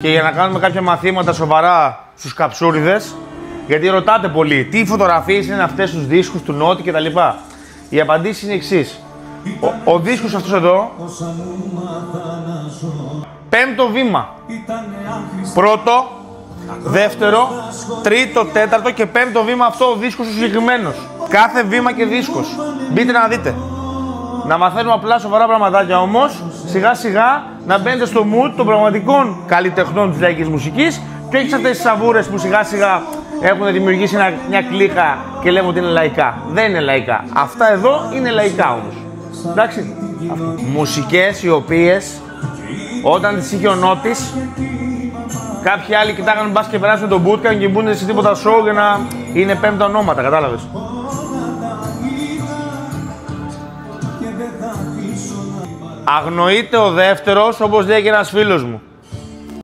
Και για να κάνουμε κάποια μαθήματα σοβαρά στους καψούριδες, γιατί ρωτάτε πολύ τι φωτογραφίες είναι αυτές στους δίσκους του Νότι κτλ. Η απαντήση είναι η εξής. Ο δίσκος αυτός εδώ, πέμπτο βήμα. Πρώτο, δεύτερο, τρίτο, τέταρτο και πέμπτο βήμα αυτό ο δίσκος ο συγκεκριμένος. Κάθε βήμα και δίσκος. Μπείτε να δείτε. Να μαθαίνουμε απλά σοβαρά πραγματάκια όμως, σιγά σιγά να μπαίνετε στο mood των πραγματικών καλλιτεχνών της λαϊκής μουσικής και όχι σε αυτές τις σαβούρες που σιγά σιγά έχουν δημιουργήσει μια κλίκα και λέμε ότι είναι λαϊκά. Δεν είναι λαϊκά. Αυτά εδώ είναι λαϊκά όμως. Εντάξει. Μουσικές οι οποίες όταν τις είχε ο Νότης, κάποιοι άλλοι κοιτάγανε μπας και περάσουν τον bootcamp και μπουν σε τίποτα show για να είναι πέμπτα ονόματα, κατάλαβες. Αγνοείται ο δεύτερος, όπως λέει και ένας φίλος μου.